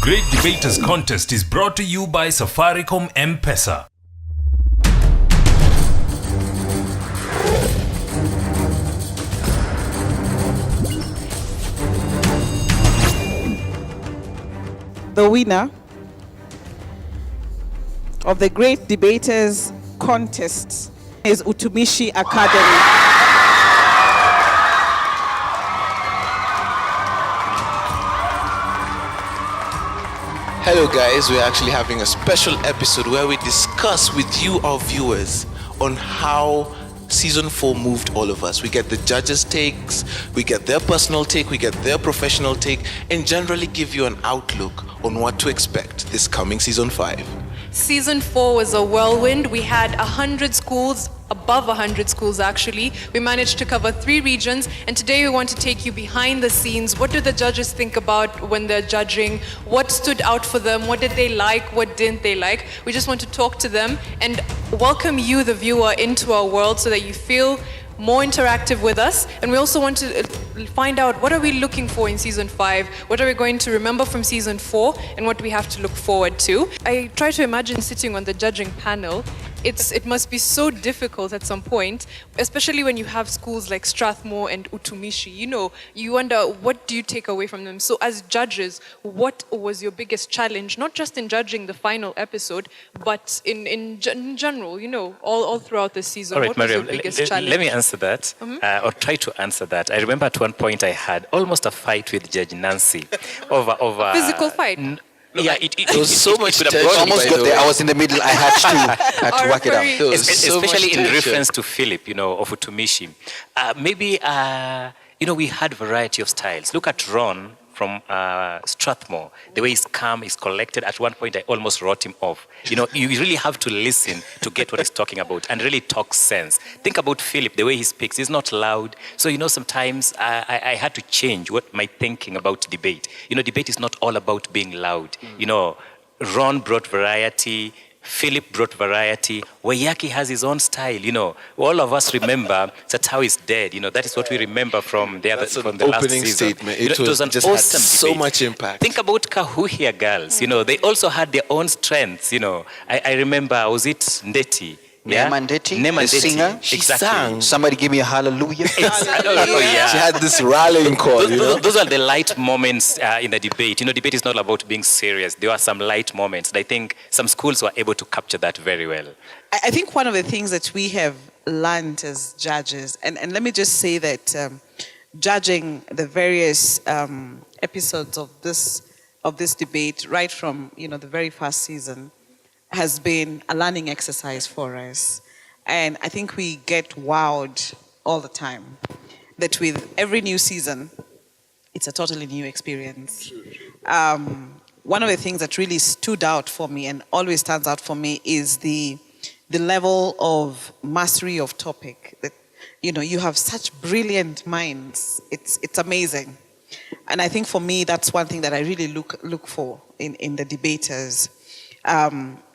Great Debaters Contest is brought to you by Safaricom M-Pesa. The winner of the Great Debaters Contest is Utumishi Academy. Hello guys, we're actually having a special episode where we discuss with you, our viewers, on how Season 4 moved all of us. We get the judges' takes, we get their personal take, we get their professional take, and generally give you an outlook on what to expect this coming Season 5. Season 4 was a whirlwind. We had 100 schools, above 100 schools actually. We managed to cover 3 regions, and today we want to take you behind the scenes. What do the judges think about when they're judging? What stood out for them? What did they like? What didn't they like? We just want to talk to them and welcome you, the viewer, into our world so that you feel more interactive with us. And we also want to find out, what are we looking for in Season 5? What are we going to remember from Season 4? And what we have to look forward to. I try to imagine sitting on the judging panel. It must be so difficult at some point, especially when you have schools like Strathmore and Utumishi. You know, you wonder, what do you take away from them? So as judges, what was your biggest challenge, not just in judging the final episode, but in general, you know, all throughout the season? All right, what was Mariam, your biggest challenge? let me answer that, or try to answer that. I remember at one point I had almost a fight with Judge Nancy over Physical fight? Yeah, it was so much could have tension, gone almost got there. I was in the middle. I had to work it out. There was so much especially in tension. reference to Philip, you know, of Utumishi. You know, we had variety of styles. Look at Ron from Strathmore. The way he's calm, he's collected. At one point, I almost wrote him off. You know, you really have to listen to get what he's talking about and really talk sense. Think about Philip, the way he speaks. He's not loud. So, you know, sometimes I had to change my thinking about debate. You know, debate is not all about being loud. You know, Ron brought variety. Philip brought variety. Wayaki has his own style, you know. All of us remember Satao is dead. You know, that is what we remember from the That's from an the last opening season. statement. You know, it was an just awesome had so debate. much impact. Think about Kahuhia girls. You know, they also had their own strengths. You know, I remember, was it Ndeti? Yeah? Nemandeti, Nema the Ndeti. singer. She Exactly. sang. Somebody give me a hallelujah. Oh, yeah. She had this rallying call, you know. Those are the light moments in the debate. You know, debate is not about being serious. There are some light moments. And I think some schools were able to capture that very well. I think one of the things that we have learned as judges, and let me just say that judging the various episodes of this debate, right from, you know, the very first season, has been a learning exercise for us. And I think we get wowed all the time that with every new season, it's a totally new experience. One of the things that really stood out for me and always stands out for me is the level of mastery of topic. That, you know, you have such brilliant minds. It's amazing. And I think for me, that's one thing that I really look for in the debaters.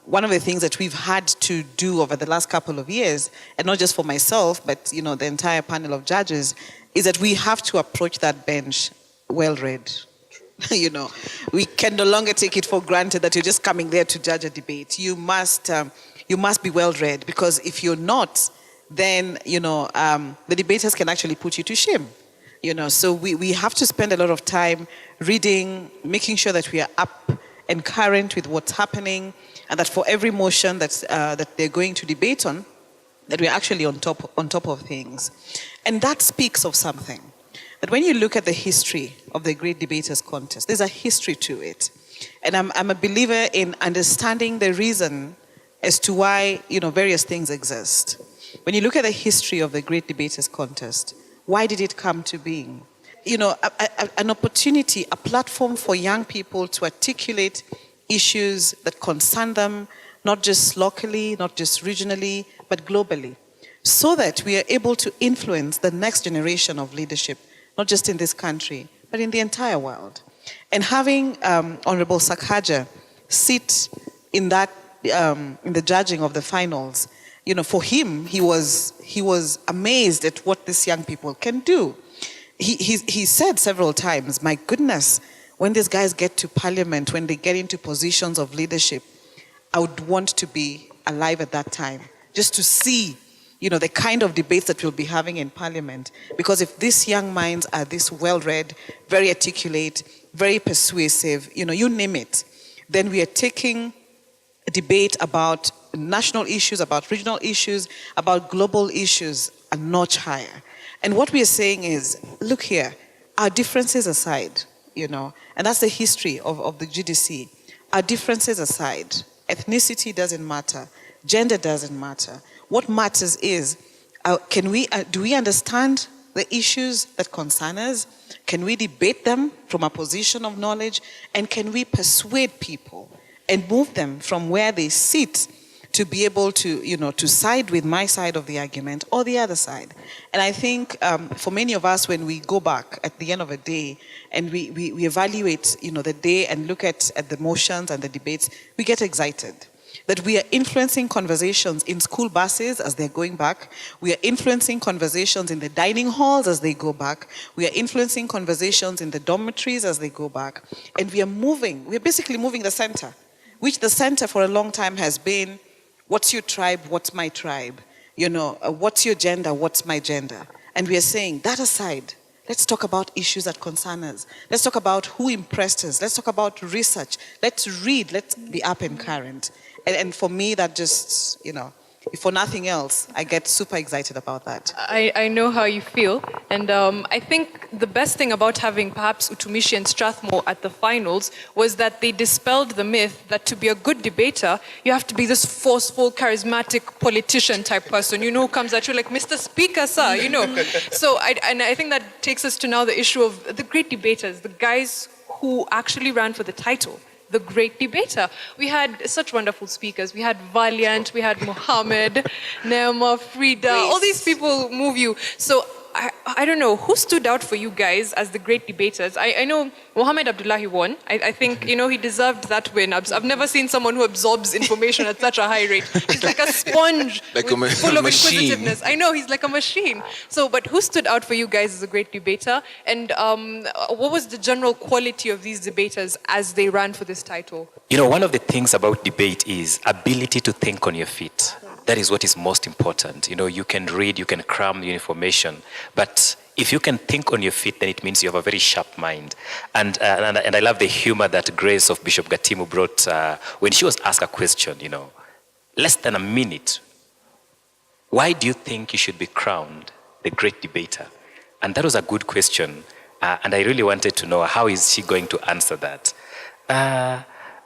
One of the things that we've had to do over the last couple of years, and not just for myself, but, you know, the entire panel of judges, is that we have to approach that bench well-read. You know, we can no longer take it for granted that you're just coming there to judge a debate. You must be well-read, because if you're not, then, you know, the debaters can actually put you to shame. You know, so we have to spend a lot of time reading, making sure that we are up and current with what's happening, and that for every motion that they're going to debate on, that we're actually on top of things. And that speaks of something. That when you look at the history of the Great Debaters Contest, there's a history to it. And I'm a believer in understanding the reason as to why, you know, various things exist. When you look at the history of the Great Debaters Contest, why did it come to being? You know, an opportunity, a platform for young people to articulate issues that concern them, not just locally, not just regionally, but globally, so that we are able to influence the next generation of leadership, not just in this country, but in the entire world. And having Honorable Sakaja sit in that, in the judging of the finals, you know, for him, he was amazed at what these young people can do. He said several times, my goodness, when these guys get to parliament, when they get into positions of leadership, I would want to be alive at that time, just to see, the kind of debates that we'll be having in parliament. Because if these young minds are this well-read, very articulate, very persuasive, you name it, then we are taking a debate about national issues, about regional issues, about global issues a notch higher. And what we are saying is, look here, our differences aside, and that's the history of the GDC. Our differences aside, ethnicity doesn't matter, gender doesn't matter. What matters is, do we understand the issues that concern us? Can we debate them from a position of knowledge? And can we persuade people and move them from where they sit to be able to, to side with my side of the argument or the other side? And I think for many of us, when we go back at the end of a day and we evaluate, the day and look at the motions and the debates, we get excited that we are influencing conversations in school buses as they're going back. We are influencing conversations in the dining halls as they go back. We are influencing conversations in the dormitories as they go back. And we are basically moving the center, which the center for a long time has been, what's your tribe, what's my tribe? What's your gender, what's my gender? And we are saying, that aside, let's talk about issues that concern us. Let's talk about who impressed us. Let's talk about research. Let's read. Let's be up and current. And for me, that just, if for nothing else, I get super excited about that. I know how you feel. And I think the best thing about having perhaps Utumishi and Strathmore at the finals was that they dispelled the myth that to be a good debater, you have to be this forceful, charismatic politician type person, who comes at you like, Mr. Speaker, sir, So I think that takes us to now the issue of the great debaters, the guys who actually ran for the title. The great debater. We had such wonderful speakers. We had Valiant, we had Mohammed, Neema, Frida. All these people move you. So I don't know, who stood out for you guys as the great debaters? I know Mohammed Abdullahi won. I think, he deserved that win. I've never seen someone who absorbs information at such a high rate. He's like a sponge, full of inquisitiveness. I know, he's like a machine. So, but who stood out for you guys as a great debater? And what was the general quality of these debaters as they ran for this title? One of the things about debate is ability to think on your feet. That is what is most important. You can read, you can cram the information, but if you can think on your feet, then it means you have a very sharp mind. And I love the humor that Grace of Bishop Gatimu brought when she was asked a question, less than a minute. Why do you think you should be crowned the great debater? And that was a good question. And I really wanted to know, how is she going to answer that?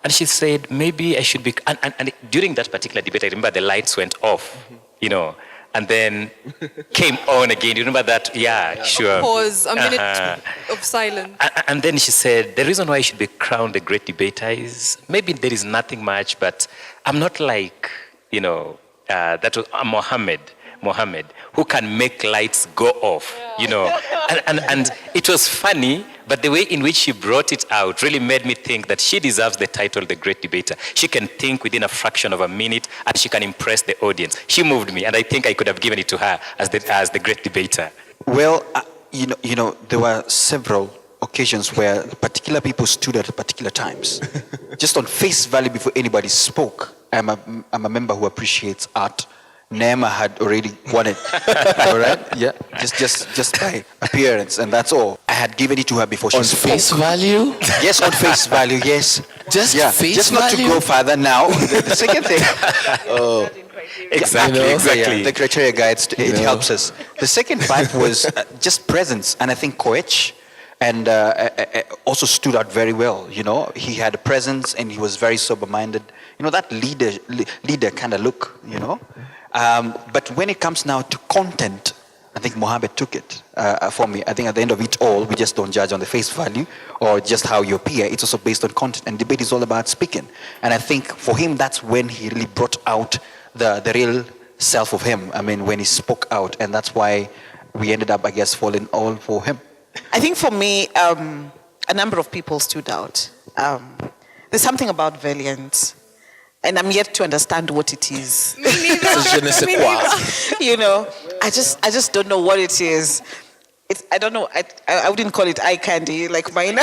And she said, maybe I should be... And during that particular debate, I remember the lights went off, and then came on again. You remember that? Yeah, sure. Pause, a minute of silence. And then she said, the reason why I should be crowned a great debater is maybe there is nothing much, but I'm not like, that was Mohammed, who can make lights go off, And it was funny, but the way in which she brought it out really made me think that she deserves the title, The Great Debater. She can think within a fraction of a minute, and she can impress the audience. She moved me, and I think I could have given it to her as the Great Debater. Well, there were several occasions where particular people stood at particular times. Just on face value before anybody spoke. I'm a member who appreciates art. Neema had already won it. All right? Yeah. Just by appearance, and that's all. I had given it to her before she spoke. On face value? Yes, on face value, yes. Just face just value? Just not to go further now. The second thing. Oh. Exactly. Yeah, the criteria guides, it helps us. The second part was just presence, and I think Koech and also stood out very well. He had a presence, and he was very sober-minded. That leader kind of look. But when it comes now to content, I think Mohammed took it for me. I think at the end of it all, we just don't judge on the face value or just how you appear. It's also based on content, and debate is all about speaking. And I think for him, that's when he really brought out the real self of him. I mean, when he spoke out, and that's why we ended up, I guess, falling all for him. I think for me, a number of people stood out. There's something about Valiant, and I'm yet to understand what it is. Je ne sais quoi. I just don't know what it is. I don't know. I wouldn't call it eye candy like mine.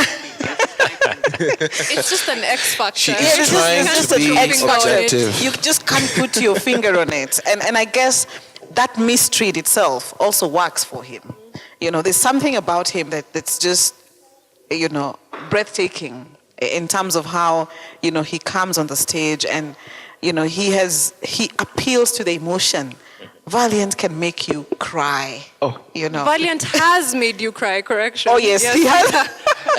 It's just an X factor. She is Yeah, trying it's to just an be X factor. objective. You just can't put your finger on it. And I guess that mistreat itself also works for him. There's something about him that's just, breathtaking in terms of how, he comes on the stage and, he appeals to the emotion. Valiant can make you cry. Valiant has made you cry, correction. Oh, yes, he has.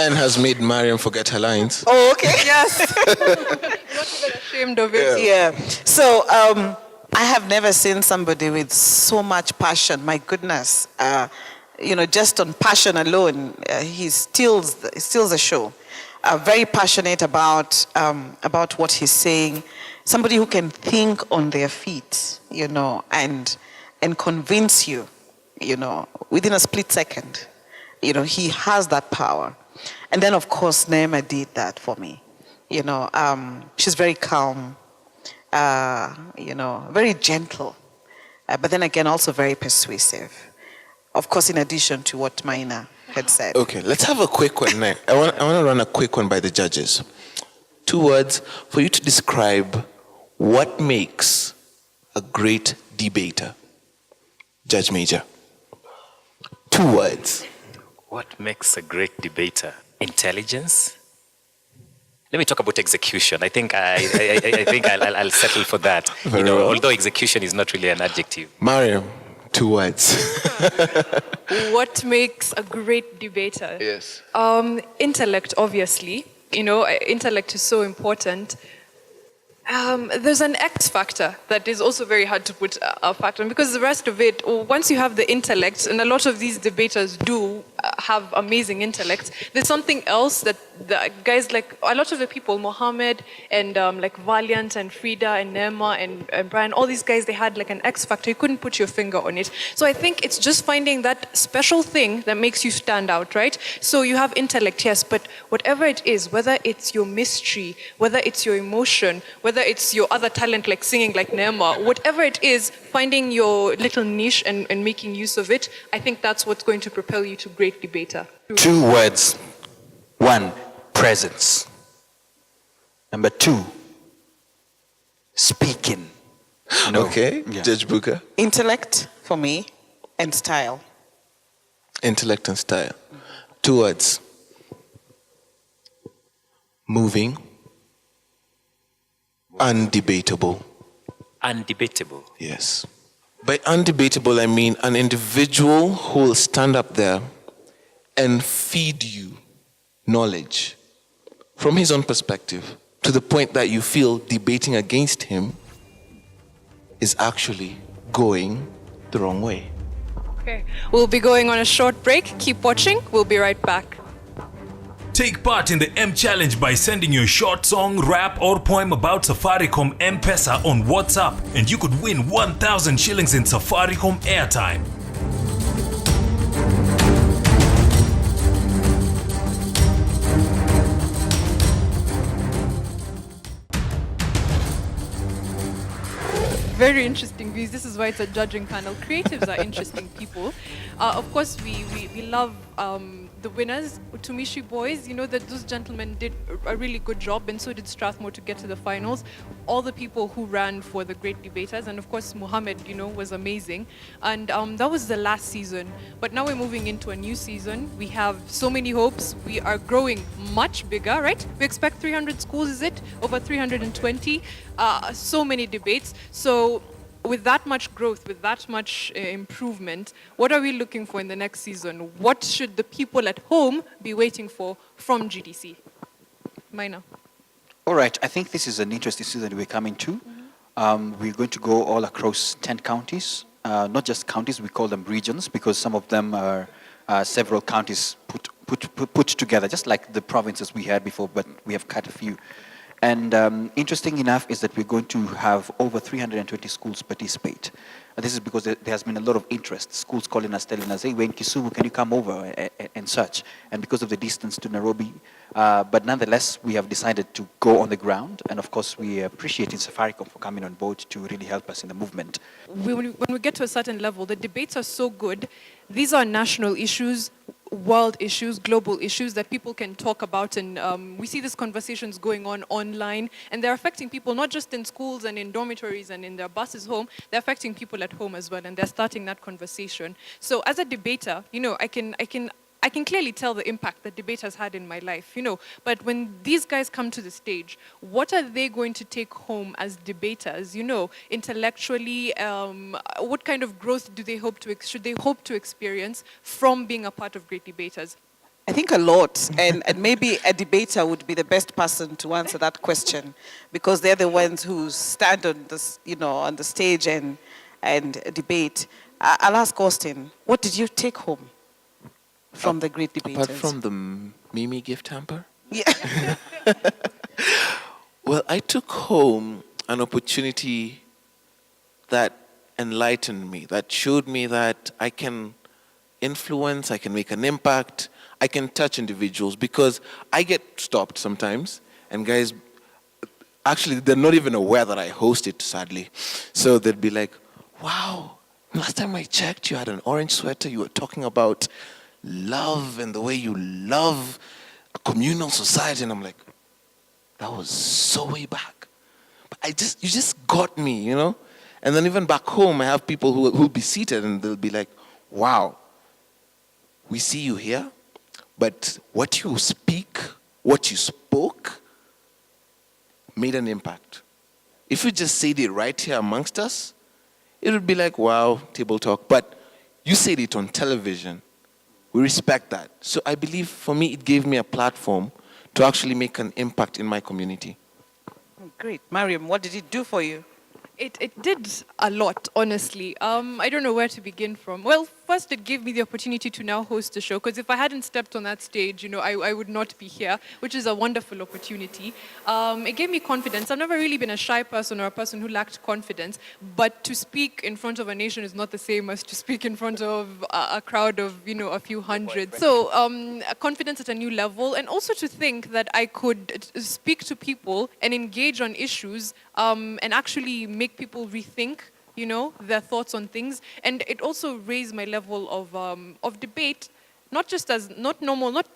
And has made Mariam forget her lines. Oh, okay. Yes. Not even ashamed of it. Yeah. So I have never seen somebody with so much passion. My goodness. Just on passion alone, he steals the show. Very passionate about what he's saying. Somebody who can think on their feet, and convince you, within a split second. He has that power. And then, of course, Neema did that for me. She's very calm, very gentle, but then again, also very persuasive. Of course, in addition to what Maina had said. Okay, let's have a quick one now. I want to run a quick one by the judges. 2 words for you to describe what makes a great debater. Judge Major. 2 words. What makes a great debater? Intelligence. Let me talk about execution. I think I'll settle for that. Very well. Although execution is not really an adjective. Mariam, 2 words. What makes a great debater? Yes. Intellect, obviously. Intellect is so important. There's an X factor that is also very hard to put a factor on, because the rest of it, once you have the intellect, and a lot of these debaters do have amazing intellect, there's something else that the guys like, a lot of the people, Mohammed and like Valiant and Frida and Neema and Brian, all these guys, they had like an X factor. You couldn't put your finger on it. So I think it's just finding that special thing that makes you stand out, right? So you have intellect, yes, but whatever it is, whether it's your mystery, whether it's your emotion, whether it's your other talent like singing like Neema, whatever it is, finding your little niche and making use of it, I think that's what's going to propel you to great debater. 2 words. 1, presence. Number 2, speaking. Okay, Yeah. Judge Buka. Intellect for me and style. Intellect and style. 2 words. Moving. Undebatable. Undebatable. Yes. By undebatable, I mean an individual who will stand up there and feed you knowledge from his own perspective to the point that you feel debating against him is actually going the wrong way. Okay, we'll be going on a short break. Keep watching. We'll be right back. Take part in the M Challenge by sending your short song, rap, or poem about Safaricom M-Pesa on WhatsApp, and you could win 1,000 shillings in Safaricom airtime. Very interesting views. This is why it's a judging panel. Creatives are interesting people. Of course, we love the winners, Tumishi boys. That those gentlemen did a really good job, and so did Strathmore to get to the finals. All the people who ran for the great debaters, and of course Mohammed, was amazing. And that was the last season. But now we're moving into a new season. We have so many hopes. We are growing much bigger, right? We expect 300 schools, is it? Over 320. So many debates. So with that much growth, with that much improvement, what are we looking for in the next season? What should the people at home be waiting for from GDC? Maina. All right, I think this is an interesting season we're coming to. We're going to go all across 10 counties. Not just counties, we call them regions, because some of them are several counties put together, just like the provinces we had before, but we have cut a few. And interesting enough is that we're going to have over 320 schools participate. This is because there has been a lot of interest. Schools calling us, telling us, hey, we're in Kisumu, can you come over, and such. And because of the distance to Nairobi. But nonetheless, we have decided to go on the ground. And of course, we appreciate Safaricom for coming on board to really help us in the movement. When we get to a certain level, the debates are so good. These are national issues. world issues, global issues that people can talk about, and we see these conversations going on online, and they're affecting people not just in schools and in dormitories and in their buses home, they're affecting people at home as well, and they're starting that conversation. So as a debater, I can clearly tell the impact that debate has had in my life, But when these guys come to the stage, what are they going to take home as debaters, intellectually? What kind of growth should they hope to experience from being a part of great debaters? I think a lot, and maybe a debater would be the best person to answer that question, because they're the ones who stand on this, on the stage and debate. I'll ask Austin, what did you take home from the great debaters? Apart from the Mimi gift hamper? Yeah. Well, I took home an opportunity that enlightened me, that showed me that I can influence, I can make an impact, I can touch individuals, because I get stopped sometimes, and guys, actually, they're not even aware that I host it, sadly. So they'd be like, wow, last time I checked, you had an orange sweater, you were talking about love and the way you love a communal society. And I'm like, that was so way back. But you just got me, And then even back home, I have people who'll be seated and they'll be like, wow, we see you here, but what you speak, what you spoke, made an impact. If you just said it right here amongst us, it would be like, wow, table talk. But you said it on television. We respect that. So I believe for me, it gave me a platform to actually make an impact in my community. Great. Mariam, what did it do for you? It did a lot, honestly. I don't know where to begin from. Well, first it gave me the opportunity to now host the show, because if I hadn't stepped on that stage, I would not be here, which is a wonderful opportunity. It gave me confidence. I've never really been a shy person or a person who lacked confidence, but to speak in front of a nation is not the same as to speak in front of a crowd of, a few hundred. So confidence at a new level, and also to think that I could speak to people and engage on issues and actually make people rethink, their thoughts on things. And it also raised my level of debate, not just as, not normal, not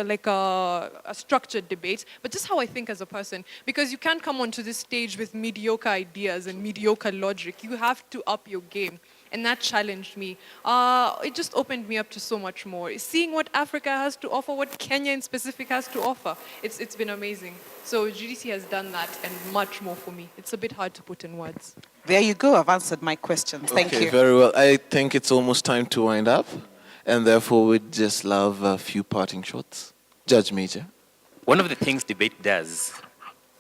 like a structured debate, but just how I think as a person. Because you can't come onto this stage with mediocre ideas and mediocre logic. You have to up your game. And that challenged me. It just opened me up to so much more. Seeing what Africa has to offer, what Kenya in specific has to offer, it's been amazing. So GDC has done that and much more for me. It's a bit hard to put in words. There you go. I've answered my questions. Thank Okay, you. very well. I think it's almost time to wind up, and therefore we'd just love a few parting shots. Judge Major. One of the things debate does,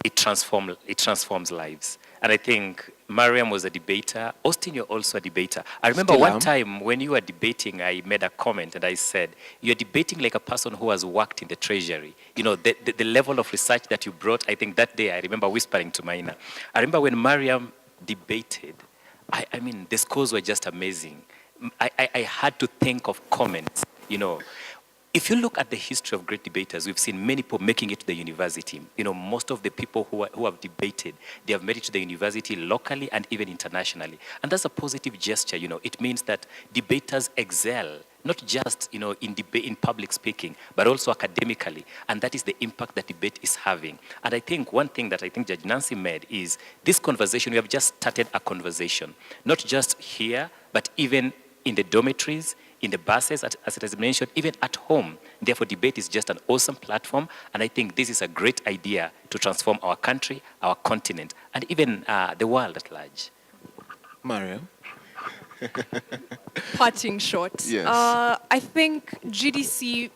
it transforms lives. And I think Mariam was a debater. Austin, you're also a debater. I remember one time when you were debating, I made a comment and I said, you're debating like a person who has worked in the treasury. The level of research that you brought, I think that day I remember whispering to Maina. I remember when Mariam debated, I mean, the scores were just amazing. I had to think of comments, If you look at the history of great debaters, we've seen many people making it to the university. Most of the people who have debated, they have made it to the university locally and even internationally. And that's a positive gesture, It means that debaters excel, not just, in public speaking, but also academically. And that is the impact that debate is having. And I think one thing that I think Judge Nancy made is this conversation, we have just started a conversation, not just here, but even in the dormitories, in the buses, as it has been mentioned, even at home. Therefore, debate is just an awesome platform, and I think this is a great idea to transform our country, our continent, and even the world at large. Mariam. Parting shots. Yes. I think GDC,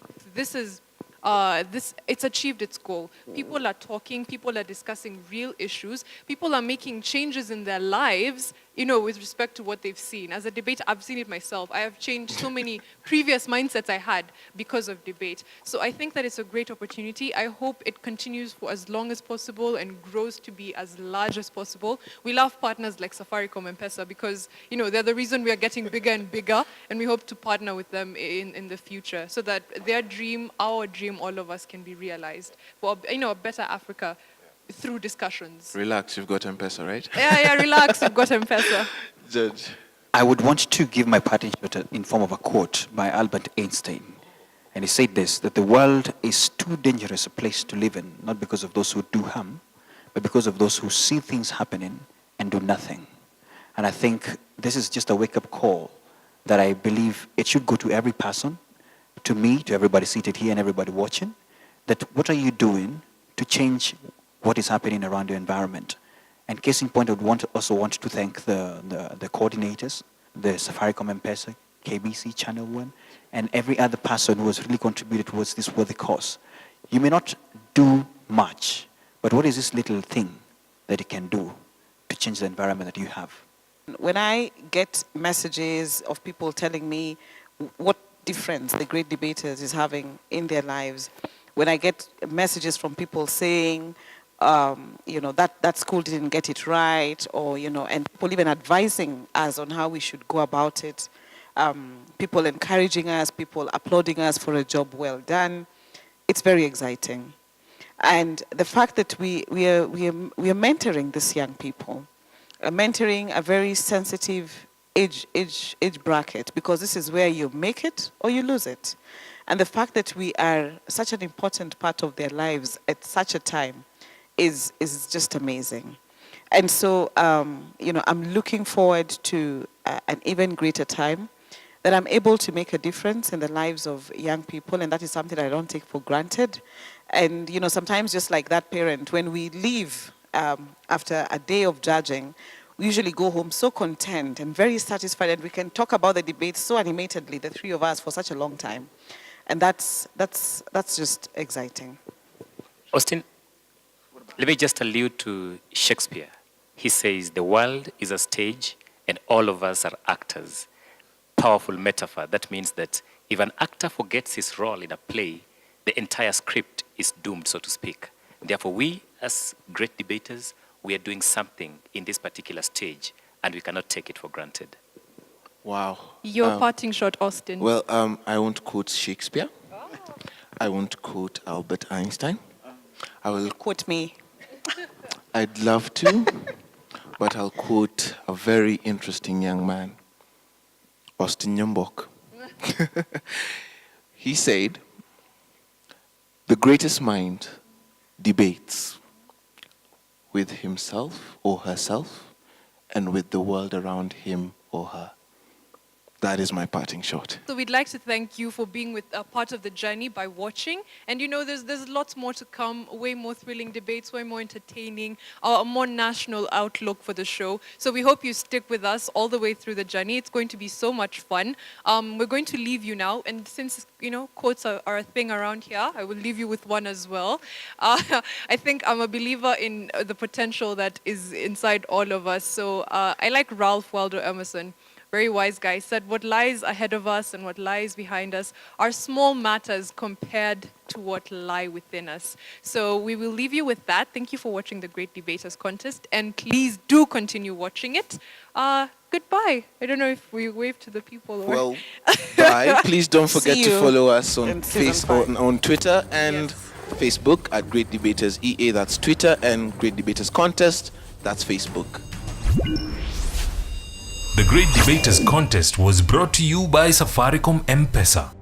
it's achieved its goal. People are talking, people are discussing real issues, people are making changes in their lives, with respect to what they've seen. As a debater, I've seen it myself. I have changed so many previous mindsets I had because of debate. So I think that it's a great opportunity. I hope it continues for as long as possible and grows to be as large as possible. We love partners like Safaricom and M-Pesa because, they're the reason we are getting bigger and bigger, and we hope to partner with them in the future so that their dream, our dream, all of us can be realized for, a better Africa through discussions. Relax, you've got M-Pesa, right? Yeah, relax, you've got M-Pesa. Judge. I would want to give my parting shot in form of a quote by Albert Einstein. And he said this, that the world is too dangerous a place to live in, not because of those who do harm, but because of those who see things happening and do nothing. And I think this is just a wake-up call that I believe it should go to every person, to me, to everybody seated here and everybody watching, that what are you doing to change what is happening around your environment? And case in point, I would also want to thank the coordinators, the Safaricom M-Pesa, KBC, Channel 1, and every other person who has really contributed towards this worthy cause. You may not do much, but what is this little thing that you can do to change the environment that you have? When I get messages of people telling me what difference the Great Debaters is having in their lives, when I get messages from people saying, that school didn't get it right, or, and people even advising us on how we should go about it, people encouraging us, people applauding us for a job well done, it's very exciting. And the fact that we are mentoring these young people, mentoring a very sensitive age bracket, because this is where you make it or you lose it. And the fact that we are such an important part of their lives at such a time is just amazing. And so, I'm looking forward to an even greater time that I'm able to make a difference in the lives of young people, and that is something I don't take for granted. And, sometimes just like that parent, when we leave after a day of judging, we usually go home so content and very satisfied, and we can talk about the debate so animatedly, the three of us, for such a long time. And that's just exciting. Austin, let me just allude to Shakespeare. He says, the world is a stage and all of us are actors. Powerful metaphor. That means that if an actor forgets his role in a play, the entire script is doomed, so to speak. Therefore, we as great debaters, we are doing something in this particular stage, and we cannot take it for granted. Wow. Your parting shot, Austin. Well, I won't quote Shakespeare. I won't quote Albert Einstein. I will Quote me. I'd love to, but I'll quote a very interesting young man, Austin Nyambok. He said, the greatest mind debates with himself or herself and with the world around him or her. That is my parting shot. So we'd like to thank you for being with a part of the journey by watching. And there's lots more to come, way more thrilling debates, way more entertaining, a more national outlook for the show. So we hope you stick with us all the way through the journey. It's going to be so much fun. We're going to leave you now. And since, quotes are a thing around here, I will leave you with one as well. I think I'm a believer in the potential that is inside all of us. So I like Ralph Waldo Emerson. Very wise guy, said what lies ahead of us and what lies behind us are small matters compared to what lie within us. So we will leave you with that. Thank you for watching the Great Debaters Contest, and please do continue watching it. Goodbye. I don't know if we wave to the people. Or... Well, bye. Please don't forget See to you follow us on in season 5. on Twitter and Facebook at Great Debaters EA, that's Twitter, and Great Debaters Contest, that's Facebook. The Great Debaters Contest was brought to you by Safaricom M-Pesa.